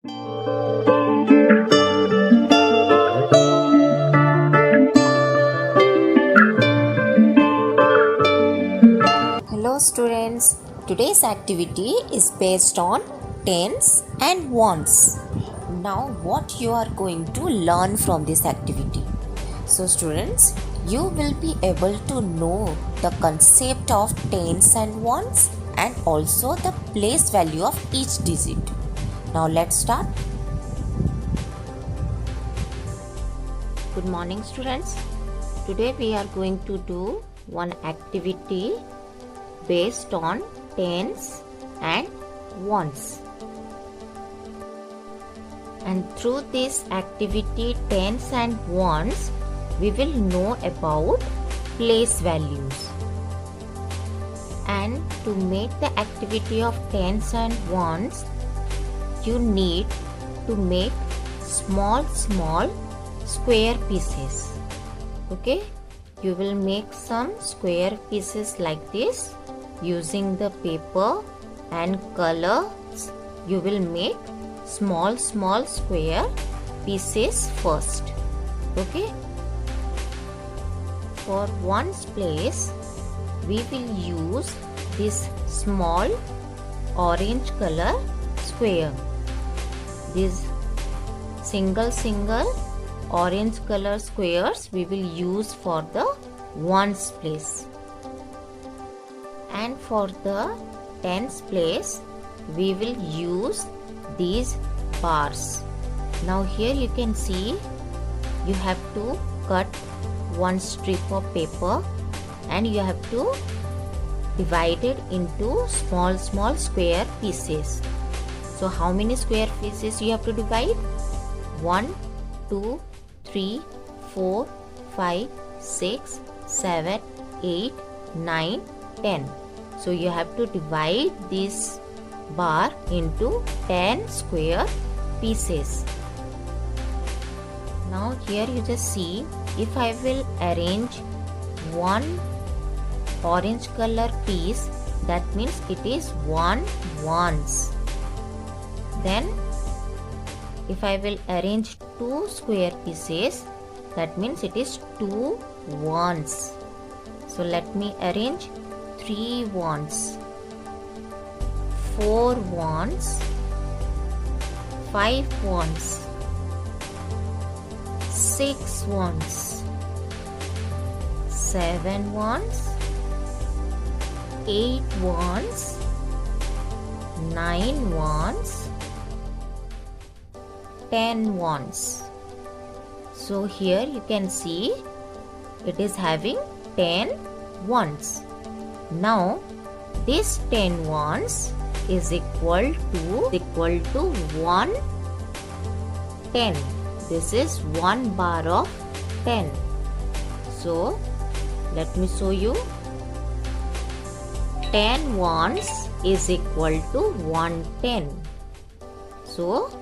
Hello students, today's activity is based on tens and ones. Now what you are going to learn from this activity? So students, you will be able to know the concept of tens and ones and also the place value of each digit. Now let's start. Good morning students. Today we are going to do one activity based on tens and ones. And through this activity tens and ones, we will know about place values. And to make the activity of tens and ones, you need to make small square pieces. Okay, you will make some square pieces like this. Using the paper and colors, you will make small square pieces first. Okay, for ones place, we will use this small orange color square. These single orange color squares we will use for the ones place. And for the tens place, we will use these bars. Now here you can see you have to cut one strip of paper and you have to divide it into small square pieces. So how many square pieces you have to divide? 1, 2, 3, 4, 5, 6, 7, 8, 9, 10. So you have to divide this bar into 10 square pieces. Now here you just see, if I will arrange one orange color piece, that means it is 1 ones. Then if I will arrange 2 square pieces, that means it is 2 ones. So let me arrange 3 ones, 4 ones, 5 ones, 6 ones, 7 ones, 8 ones, 9 ones, 10 ones. So here you can see it is having 10 ones. Now this 10 ones is equal to 1 10. This is 1 bar of 10. So let me show you. 10 ones is equal to 110. So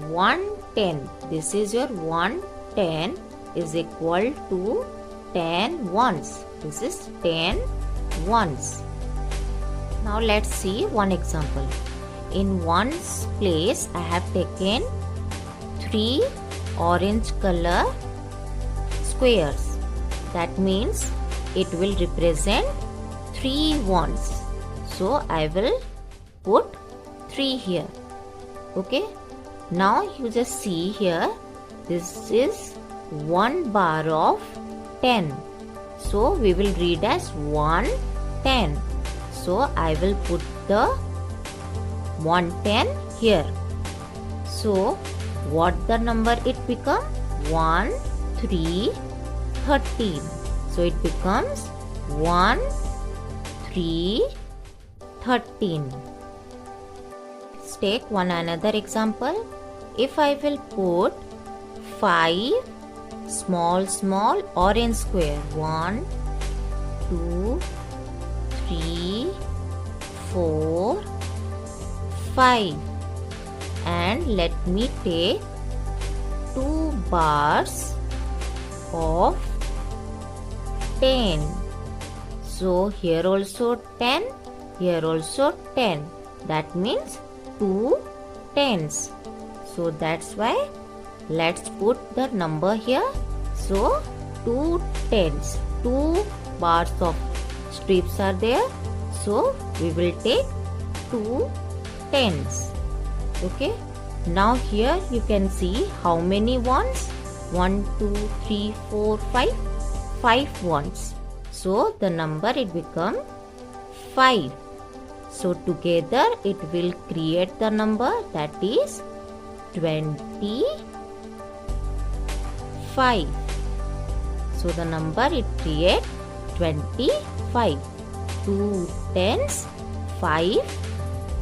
110, this is your 110 is equal to 10 ones. This is 10 ones. Now let's see one example. In ones place, I have taken 3 orange color squares. That means it will represent 3 ones. So I will put 3 here. Okay. Now you just see here, this is 1 bar of 10. So we will read as 110. So I will put the 110 here. So what the number it become? 1, 3, 13. So it becomes 1, 3, 13. Let's take one another example. If I will put 5 small orange square, 1, 2, 3, 4, 5, and let me take 2 bars of 10. So here also 10, here also 10. That means 2 tens. So that's why let's put the number here. So 2 tens, 2 bars of strips are there. So we will take 2 tens. Okay. Now here you can see how many ones? 1, 2, 3, 4, 5. 5 ones. So the number it become 5. So together it will create the number that is 25. So the number it create 25. 2 tens, 5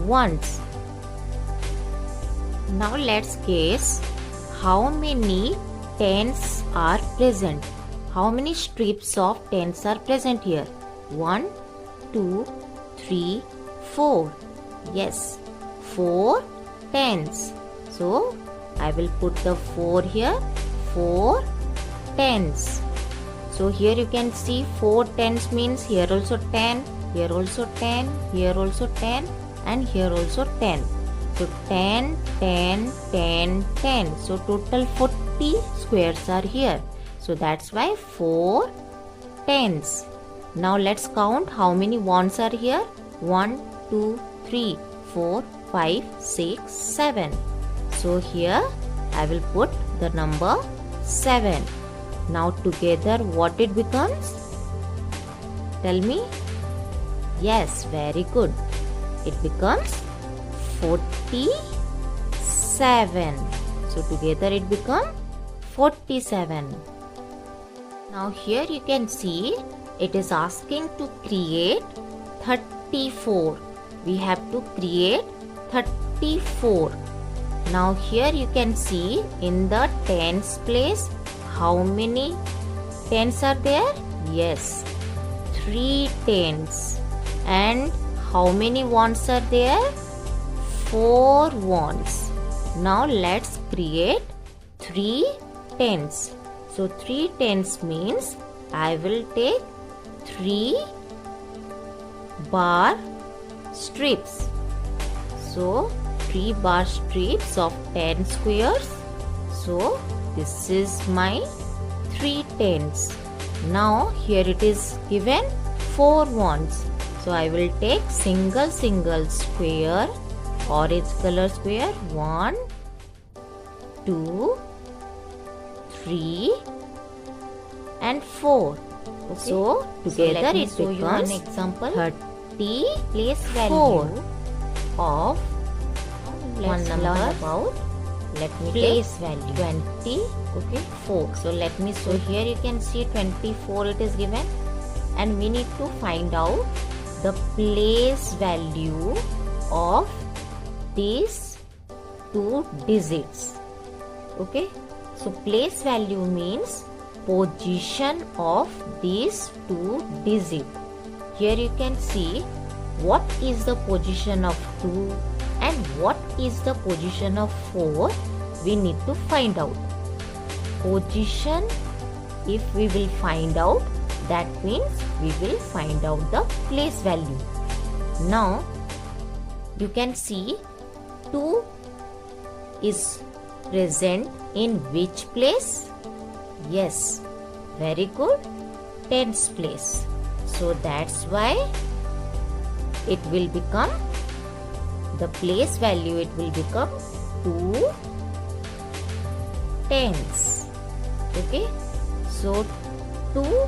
ones. Now let's guess how many tens are present. How many strips of tens are present here? 1, 2, 3, 4. Yes, 4 tens. So I will put the 4 here. 4 tens. So here you can see 4 tens means here also 10, here also 10, here also 10, and here also 10. So 10, 10, 10, 10. So total 40 squares are here. So that's why 4 tens. Now let's count how many ones are here. 1, 2, 3, 4, 5, 6, 7. So here I will put the number 7. Now together what it becomes? Tell me. Yes, very good. It becomes 47. So together it becomes 47. Now here you can see it is asking to create 34. We have to create 34. Now here you can see in the tens place how many tens are there? Yes, 3 tens. And how many ones are there? 4 ones. Now let's create 3 tens. So 3 tens means I will take 3 bar strips. So 3 bar strips of 10 squares. So this is my 3 tens. Now here it is given 4 ones. So I will take single square, orange color square. 1, 2, 3 and 4. Okay. So together it becomes an example 30 place value of one number about. Let me place value 20. Okay, 4. So let me. So here you can see 24 it is given, and we need to find out the place value of these 2 digits. Okay. So place value means position of these 2 digits. Here you can see what is the position of 2 and what is the position of 4. We need to find out. Position, if we will find out, that means we will find out the place value. Now you can see 2 is present in which place? Yes, very good, tens place. So that's why it will become the place value, it will become 2 tens. Okay, so 2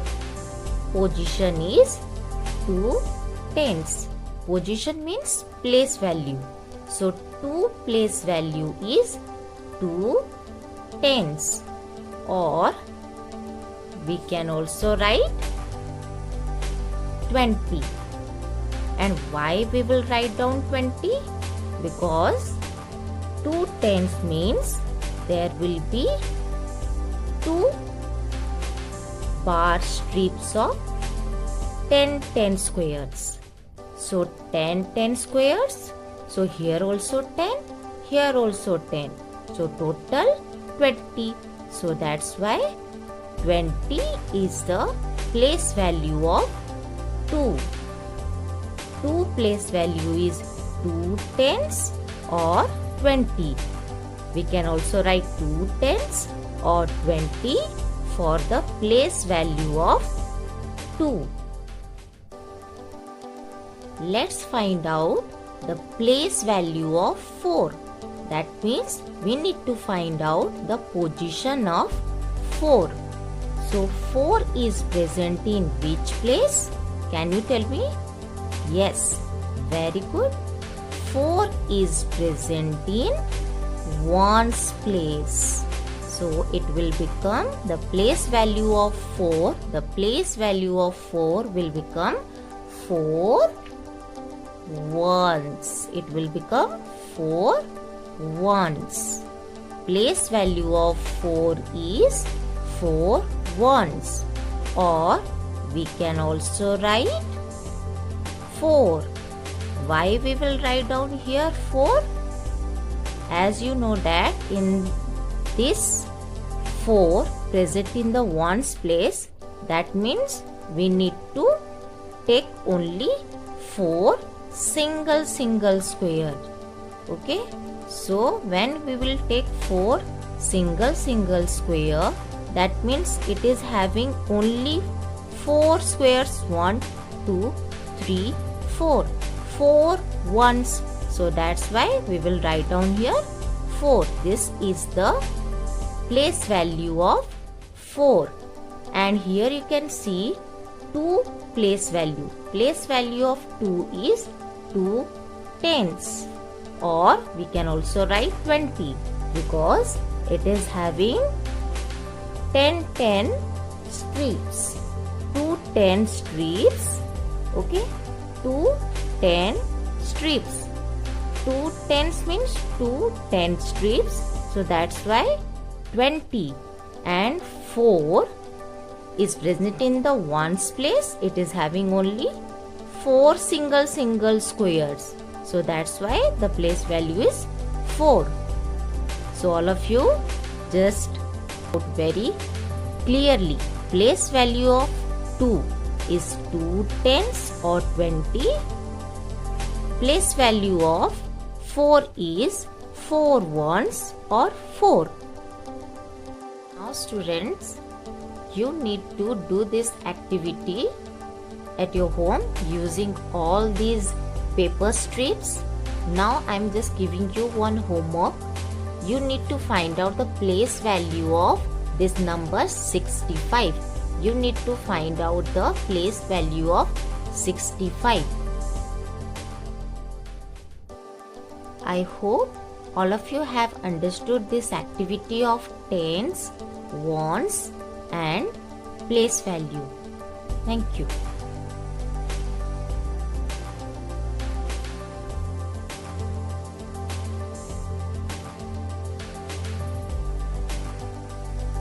position is 2 tens. Position means place value. So 2 place value is 2 tens, or we can also write 20. And why we will write down 20? Because 2 tens means there will be 2 bar strips of 10 squares. So 10 squares. So here also 10, here also 10. So total 20. So that's why 20 is the place value of 2. 2 place value is 2 tens or 20. We can also write 2 tens or 20 for the place value of 2. Let's find out the place value of 4. That means we need to find out the position of 4. So 4 is present in which place? Can you tell me? Yes, very good. 4 is present in 1's place. So it will become the place value of 4. The place value of 4 will become 4 ones. It will become 4 ones. Place value of 4 is 4 ones. Or we can also write 4. Why we will write down here 4? As you know that in this 4 present in the ones place, that means we need to take only 4 single square. Okay, so when we will take 4 single square, that means it is having only 4 squares. 1, 2, 3, 4. 4 ones. So that's why we will write down here 4. This is the place value of 4. And here you can see 2 place value. Place value of 2 is 2 tens. Or we can also write 20 because it is having 10 strips. 2 10 strips. Okay, 2 10 strips. 2 tens means 2 10 strips. So that's why 20. And 4 is present in the ones place. It is having only 4 single squares. So that's why the place value is 4. So all of you just put very clearly. Place value of 2 is 2 tens or 20. Place value of 4 is 4 ones or 4. Now students, you need to do this activity at your home using all these paper strips. Now I am just giving you one homework. You need to find out the place value of this number 65. You need to find out the place value of 65. I hope all of you have understood this activity of tens, ones and place value. Thank you.